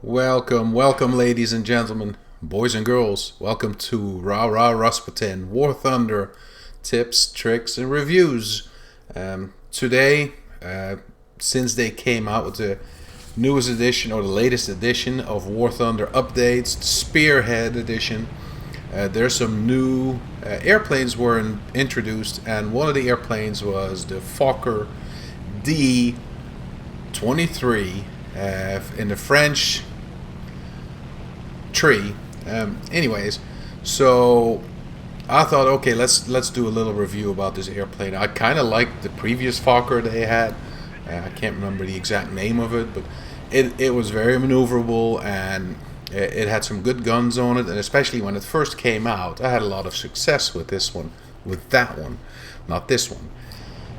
Welcome, welcome, ladies and gentlemen, boys and girls. Welcome to Rah Rah Rasputin, War Thunder, tips, tricks, and reviews. Today, since they came out with the newest edition or the latest edition of War Thunder updates, the Spearhead edition, there's some new airplanes were introduced, and one of the airplanes was the Fokker D XXIII. In the French tree. Anyways, so I thought, okay, let's do a little review about this airplane. I kind of liked the previous Fokker they had. I can't remember the exact name of it, but it was very maneuverable, and it had some good guns on it. And especially when it first came out, I had a lot of success with that one, not this one.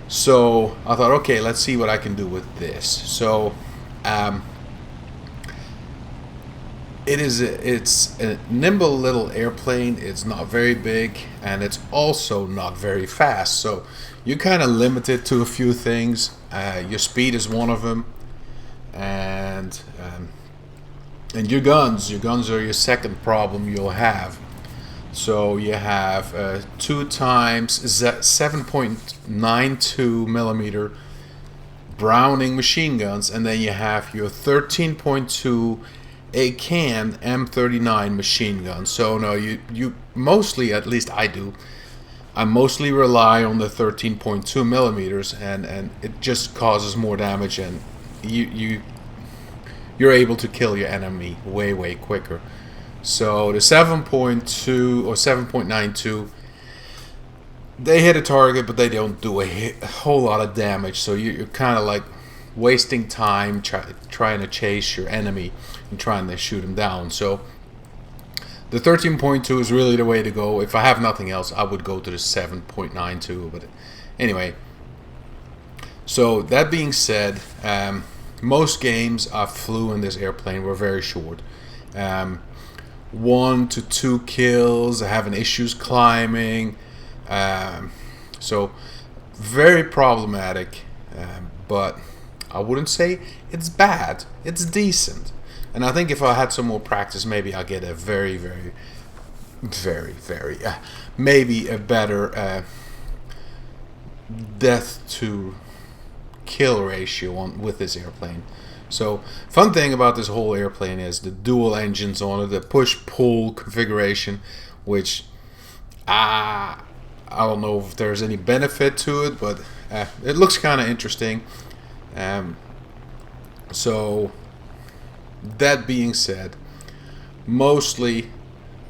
So I thought, okay, let's see what I can do with this. So it's a nimble little airplane. It's not very big, and it's also not very fast. So you're kind of limited to a few things. Your speed is one of them, and your guns. Your guns are your second problem you'll have. So you have 2 times 7.92 millimeter Browning machine guns, and then you have your 13.2 ACAN M39 machine gun. So no, you mostly, at least I mostly rely on the 13.2 millimeters, and it just causes more damage, and you're able to kill your enemy way quicker. So the 7.2 or 7.92, they hit a target, but they don't do a whole lot of damage. So you're kind of like wasting time trying to chase your enemy and trying to shoot him down. So the 13.2 is really the way to go. If I have nothing else, I would go to the 7.92. But anyway, so that being said, most games I flew in this airplane were very short. 1 to 2 kills. I having issues climbing. So very problematic, but I wouldn't say it's bad. It's decent, and I think if I had some more practice, maybe I'll get a very maybe a better death to kill ratio with this airplane. So fun thing about this whole airplane is the dual engines on it, the push-pull configuration, which I don't know if there's any benefit to it, but it looks kind of interesting. So that being said, mostly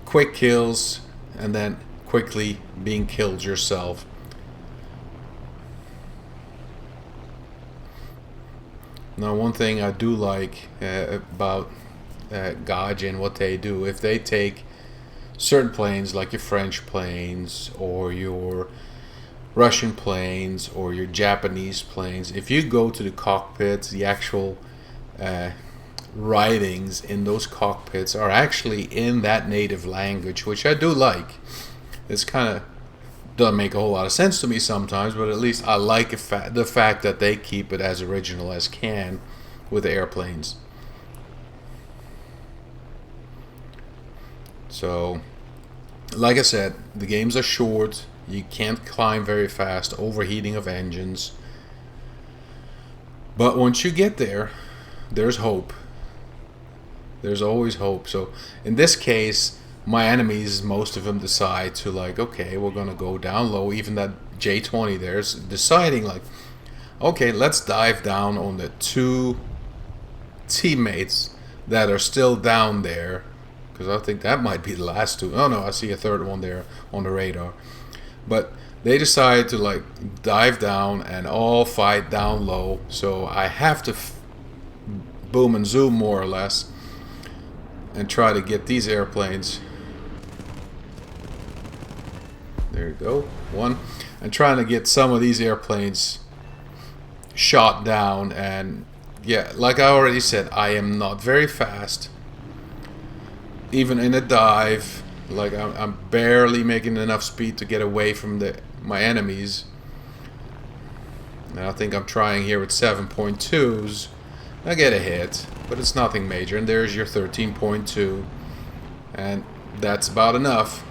quick kills and then quickly being killed yourself. Now, one thing I do like about Gaijin, what they do, if they take certain planes like your French planes or your Russian planes or your Japanese planes, if you go to the cockpits, the actual writings in those cockpits are actually in that native language, which I do like. It's kind of doesn't make a whole lot of sense to me sometimes, but at least I like the fact that they keep it as original as can with the airplanes. So, like I said, the games are short. You can't climb very fast, overheating of engines. But once you get there, there's hope. There's always hope. So, in this case, my enemies, most of them decide to, like, okay, we're going to go down low. Even that J-20 there's deciding, like, okay, let's dive down on the 2 teammates that are still down there, because I think that might be the last 2. Oh no, I see a third one there on the radar. But they decide to, like, dive down and all fight down low. So I have to boom and zoom more or less and try to get these airplanes. There you go, one. And trying to get some of these airplanes shot down. And yeah, like I already said, I am not very fast. Even in a dive, like I'm barely making enough speed to get away from my enemies. And I think I'm trying here with 7.2s. I get a hit. but it's nothing major. And there's your 13.2, and that's about enough.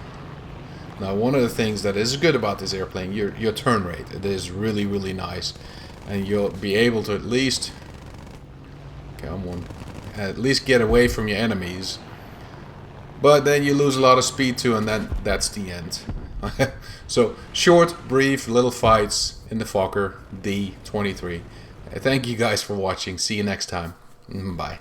Now, one of the things that is good about this airplane, your turn rate. It is really, really nice, and you'll be able to at least, come on, at least get away from your enemies. But then you lose a lot of speed too, and then that's the end. So, short, brief, little fights in the Fokker D XXIII. Thank you guys for watching. See you next time. Bye.